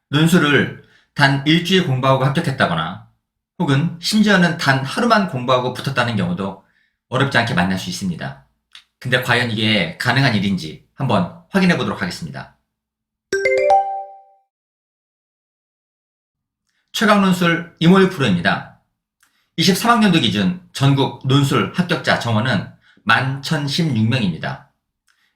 논술을 단 일주일 공부하고 합격했다거나 혹은 심지어는 단 하루만 공부하고 붙었다는 경우도 어렵지 않게 만날 수 있습니다. 근데 과연 이게 가능한 일인지 한번 확인해 보도록 하겠습니다. 최강 논술 이모유 프로입니다. 23학년도 기준 전국 논술 합격자 정원은 11,016명입니다.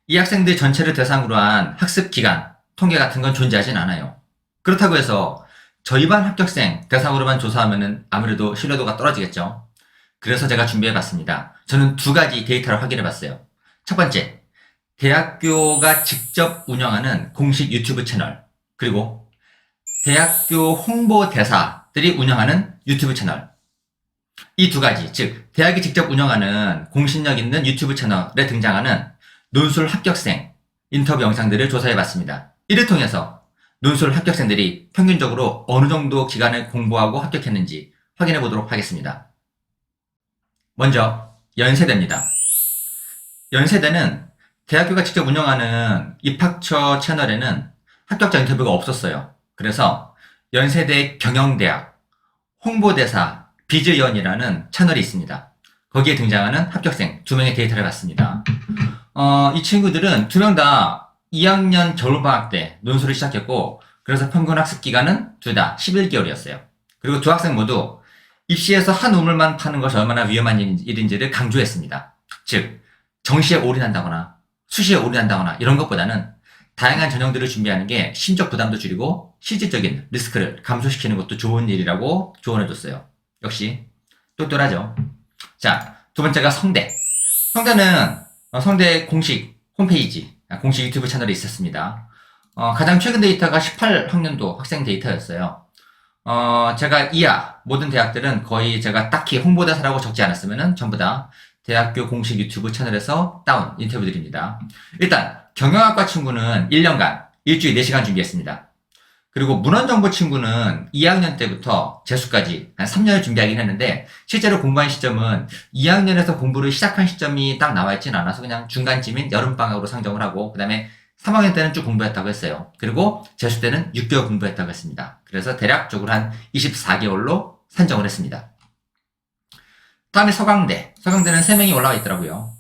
이 학생들 전체를 대상으로 한 학습 기간, 통계 같은 건 존재하진 않아요. 그렇다고 해서 저희 반 합격생 대상으로만 조사하면 아무래도 신뢰도가 떨어지겠죠. 그래서 제가 준비해봤습니다. 저는 두 가지 데이터를 확인해봤어요. 첫 번째, 대학교가 직접 운영하는 공식 유튜브 채널, 그리고 대학교 홍보대사들이 운영하는 유튜브 채널. 이 두 가지, 즉 대학이 직접 운영하는 공신력 있는 유튜브 채널에 등장하는 논술 합격생 인터뷰 영상들을 조사해봤습니다. 이를 통해서 논술 합격생들이 평균적으로 어느 정도 기간을 공부하고 합격했는지 확인해 보도록 하겠습니다. 먼저 연세대입니다. 연세대는 대학교가 직접 운영하는 입학처 채널에는 합격자 인터뷰가 없었어요. 그래서 연세대 경영대학 홍보대사 비즈연이라는 채널이 있습니다. 거기에 등장하는 합격생 2명의 데이터를 봤습니다. 이 친구들은 2명 다 2학년 겨울방학 때 논술을 시작했고, 그래서 평균 학습 기간은 둘 다 11개월이었어요. 그리고 두 학생 모두 입시에서 한 우물만 파는 것이 얼마나 위험한 일인지를 강조했습니다. 즉, 정시에 올인한다거나 수시에 올인한다거나 이런 것보다는 다양한 전형들을 준비하는 게 심적 부담도 줄이고 실질적인 리스크를 감소시키는 것도 좋은 일이라고 조언해줬어요. 역시 똘똘하죠. 자, 두 번째가 성대. 성대는 성대 공식 홈페이지, 공식 유튜브 채널이 있었습니다. 가장 최근 데이터가 18학년도 학생 데이터였어요. 제가 이하 모든 대학들은 거의 제가 딱히 홍보대사라고 적지 않았으면 전부 다 대학교 공식 유튜브 채널에서 따온 인터뷰들입니다. 일단 경영학과 친구는 1년간 일주일 4시간 준비했습니다. 그리고 문헌정보 친구는 2학년 때부터 재수까지 한 3년을 준비하긴 했는데, 실제로 공부한 시점은 2학년에서 공부를 시작한 시점이 딱 나와 있진 않아서 그냥 중간쯤인 여름방학으로 상정을 하고, 그 다음에 3학년 때는 쭉 공부했다고 했어요. 그리고 재수 때는 6개월 공부했다고 했습니다. 그래서 대략적으로 한 24개월로 산정을 했습니다. 다음에 서강대. 서강대는 3명이 올라와 있더라고요.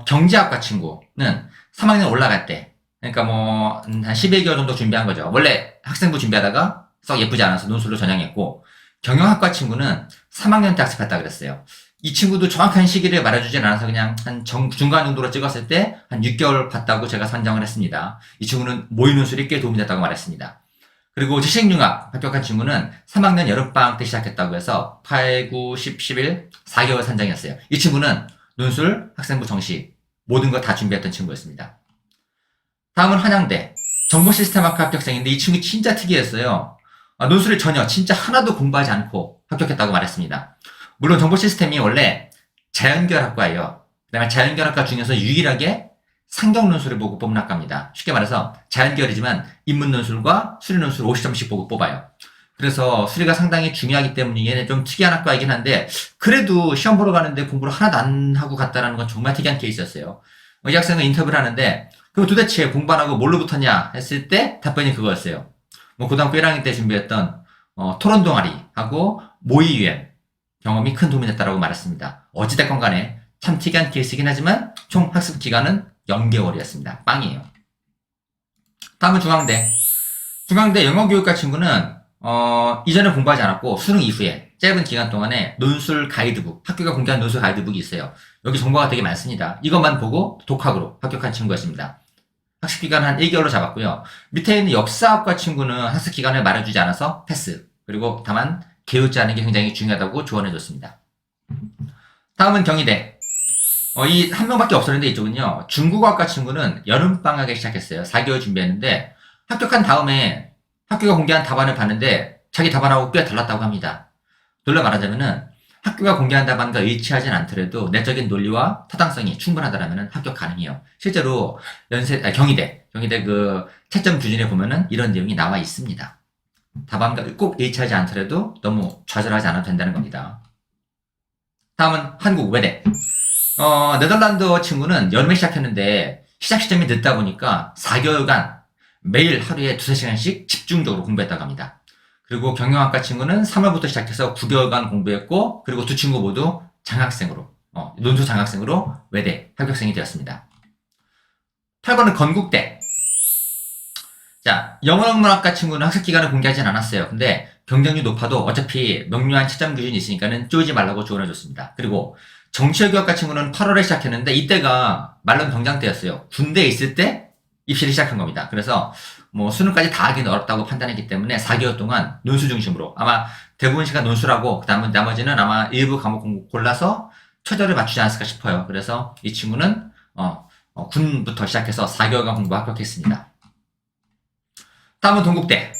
경제학과 친구는 3학년 올라갈 때, 그러니까 뭐 한 11개월 정도 준비한 거죠. 원래 학생부 준비하다가 썩 예쁘지 않아서 논술로 전향했고, 경영학과 친구는 3학년 때 학습했다 그랬어요. 이 친구도 정확한 시기를 말해주진 않아서 그냥 한 중간 정도로 찍었을 때 한 6개월 봤다고 제가 선정을 했습니다. 이 친구는 모의 논술이 꽤 도움이 됐다고 말했습니다. 그리고 지식융합 합격한 친구는 3학년 여름방학 때 시작했다고 해서 8, 9, 10, 11, 4개월 산정이었어요. 이 친구는 논술, 학생부 정시 모든 거 다 준비했던 친구였습니다. 다음은 한양대 정보시스템학과 합격생인데, 이 친구 진짜 특이했어요. 논술을 전혀 진짜 하나도 공부하지 않고 합격했다고 말했습니다. 물론 정보시스템이 원래 자연계열학과예요. 그다음에 자연계열학과 중에서 유일하게 상경 논술을 보고 뽑는 학과입니다. 쉽게 말해서 자연계열이지만 인문 논술과 수리 논술 50점씩 보고 뽑아요. 그래서 수리가 상당히 중요하기 때문에 좀 특이한 학과이긴 한데, 그래도 시험 보러 가는데 공부를 하나도 안 하고 갔다라는 건 정말 특이한 케이스였어요. 이 학생은 인터뷰를 하는데, 그럼 도대체 공부 안 하고 뭘로 붙었냐 했을 때 답변이 그거였어요. 뭐 고등학교 1학년 때 준비했던 토론 동아리하고 모의 유엔 경험이 큰 도움이 됐다고 말했습니다. 어찌됐건 간에 참 특이한 케이스이긴 하지만 총 학습 기간은 0개월이었습니다. 빵이에요. 다음은 중앙대. 중앙대 영어교육과 친구는 이전에 공부하지 않았고 수능 이후에 짧은 기간 동안에 논술 가이드북, 학교가 공개한 논술 가이드북이 있어요. 여기 정보가 되게 많습니다. 이것만 보고 독학으로 합격한 친구였습니다. 학습 기간 한 1개월로 잡았고요. 밑에 있는 역사학과 친구는 학습 기간을 말해주지 않아서 패스. 그리고 다만 게으르지 않은 게 굉장히 중요하다고 조언해줬습니다. 다음은 경희대. 이 한 명밖에 없었는데 이쪽은요. 중국어학과 친구는 여름방학에 시작했어요. 4개월 준비했는데 합격한 다음에 학교가 공개한 답안을 봤는데 자기 답안하고 꽤 달랐다고 합니다. 돌려 말하자면은 학교가 공개한 답안과 일치하진 않더라도 내적인 논리와 타당성이 충분하다라면 합격 가능해요. 실제로 경희대 그 채점 규준에 보면은 이런 내용이 나와 있습니다. 답안과 꼭 일치하지 않더라도 너무 좌절하지 않아도 된다는 겁니다. 다음은 한국 외대. 네덜란드 친구는 여름에 시작했는데 시작 시점이 늦다 보니까 4개월간 매일 하루에 2~3시간씩 집중적으로 공부했다고 합니다. 그리고 경영학과 친구는 3월부터 시작해서 9개월간 공부했고, 그리고 두 친구 모두 장학생으로, 논술 장학생으로 외대 합격생이 되었습니다. 8번은 건국대. 자, 영어학문학과 친구는 학습 기간을 공개하진 않았어요. 근데 경쟁률 높아도 어차피 명료한 채점 기준이 있으니까는 쪼이지 말라고 조언해줬습니다. 그리고 정치외교학과 친구는 8월에 시작했는데 이때가 말론 병장 때였어요. 군대에 있을 때 입시를 시작한 겁니다. 그래서 뭐 수능까지 다 하기는 어렵다고 판단했기 때문에 4개월 동안 논술 중심으로, 아마 대부분 시간 논술하고 그다음에 나머지는 아마 일부 과목 공부 골라서 최저를 맞추지 않았을까 싶어요. 그래서 이 친구는 군부터 시작해서 4개월간 공부 합격했습니다. 다음은 동국대.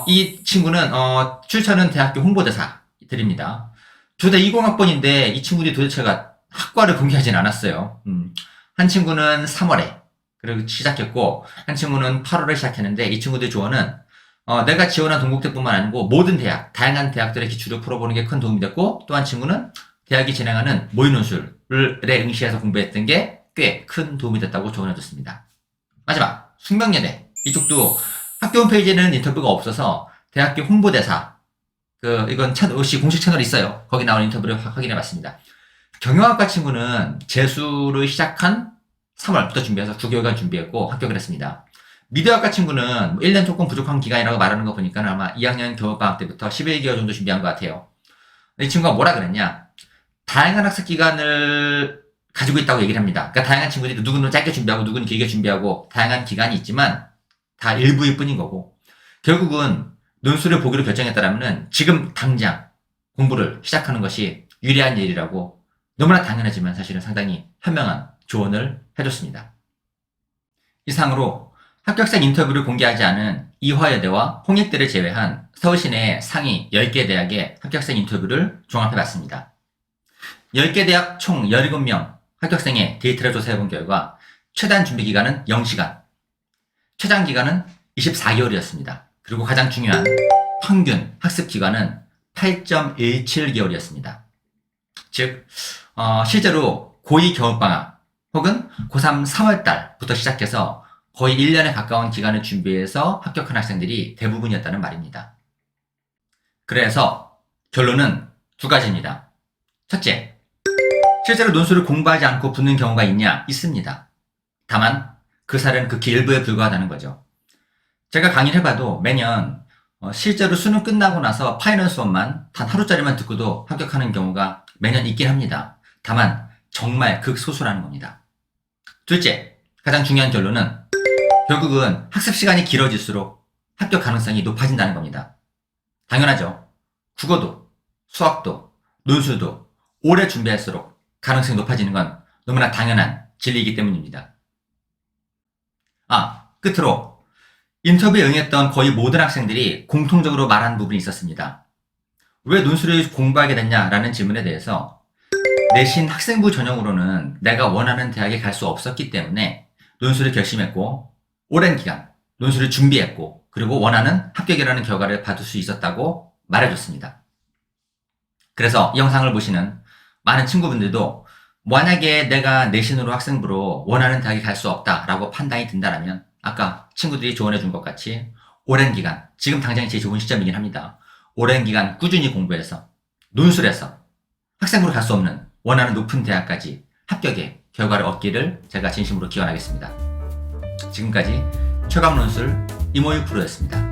이 친구는 출처는 대학교 홍보대사 드립니다. 둘 다 20학번인데 이 친구들이 도대체가 학과를 공개하진 않았어요. 한 친구는 3월에 그리고 시작했고, 한 친구는 8월에 시작했는데, 이 친구들의 조언은 내가 지원한 동국대뿐만 아니고 모든 대학, 다양한 대학들의 기출을 풀어보는 게 큰 도움이 됐고, 또 한 친구는 대학이 진행하는 모의논술에 응시해서 공부했던 게 꽤 큰 도움이 됐다고 조언해줬습니다. 마지막, 숙명여대. 이쪽도 학교 홈페이지에는 인터뷰가 없어서 대학교 홍보대사, 이건 공식 채널이 있어요. 거기 나온 인터뷰를 확인해봤습니다. 경영학과 친구는 재수를 시작한 3월부터 준비해서 9개월간 준비했고 합격을 했습니다. 미디어학과 친구는 1년 조금 부족한 기간이라고 말하는 거 보니까 아마 2학년 겨울방학 때부터 11개월 정도 준비한 것 같아요. 이 친구가 뭐라 그랬냐? 다양한 학습 기간을 가지고 있다고 얘기를 합니다. 그러니까 다양한 친구들이 누구는 짧게 준비하고 누구는 길게 준비하고 다양한 기간이 있지만 다 일부일 뿐인 거고, 결국은 논술을 보기로 결정했다라면 지금 당장 공부를 시작하는 것이 유리한 일이라고 너무나 당연하지만 사실은 상당히 현명한 조언을 해줬습니다. 이상으로 합격생 인터뷰를 공개하지 않은 이화여대와 홍익대를 제외한 서울시내 상위 10개 대학의 합격생 인터뷰를 종합해봤습니다. 10개 대학 총 17명 합격생의 데이터를 조사해본 결과 최단 준비기간은 0시간, 최장기간은 24개월이었습니다. 그리고 가장 중요한 평균 학습기간은 8.17개월이었습니다. 즉 실제로 고2 겨울방학 혹은 고3 3월달부터 시작해서 거의 1년에 가까운 기간을 준비해서 합격한 학생들이 대부분이었다는 말입니다. 그래서 결론은 두 가지입니다. 첫째, 실제로 논술을 공부하지 않고 붙는 경우가 있냐? 있습니다. 다만 그 사례는 극히 일부에 불과하다는 거죠. 제가 강의를 해봐도 매년 실제로 수능 끝나고 나서 파이널 수업만 단 하루짜리만 듣고도 합격하는 경우가 매년 있긴 합니다. 다만 정말 극소수라는 겁니다. 둘째, 가장 중요한 결론은 결국은 학습 시간이 길어질수록 합격 가능성이 높아진다는 겁니다. 당연하죠. 국어도, 수학도, 논술도 오래 준비할수록 가능성이 높아지는 건 너무나 당연한 진리이기 때문입니다. 끝으로 인터뷰에 응했던 거의 모든 학생들이 공통적으로 말한 부분이 있었습니다. 왜 논술을 공부하게 됐냐라는 질문에 대해서 내신 학생부 전형으로는 내가 원하는 대학에 갈 수 없었기 때문에 논술을 결심했고 오랜 기간 논술을 준비했고 그리고 원하는 합격이라는 결과를 받을 수 있었다고 말해줬습니다. 그래서 이 영상을 보시는 많은 친구분들도 만약에 내가 내신으로 학생부로 원하는 대학에 갈 수 없다라고 판단이 든다라면 아까 친구들이 조언해준 것 같이 오랜 기간, 지금 당장이 제일 좋은 시점이긴 합니다. 오랜 기간 꾸준히 공부해서 논술해서 학생부로 갈 수 없는 원하는 높은 대학까지 합격의 결과를 얻기를 제가 진심으로 기원하겠습니다. 지금까지 최강논술 이모유 프로였습니다.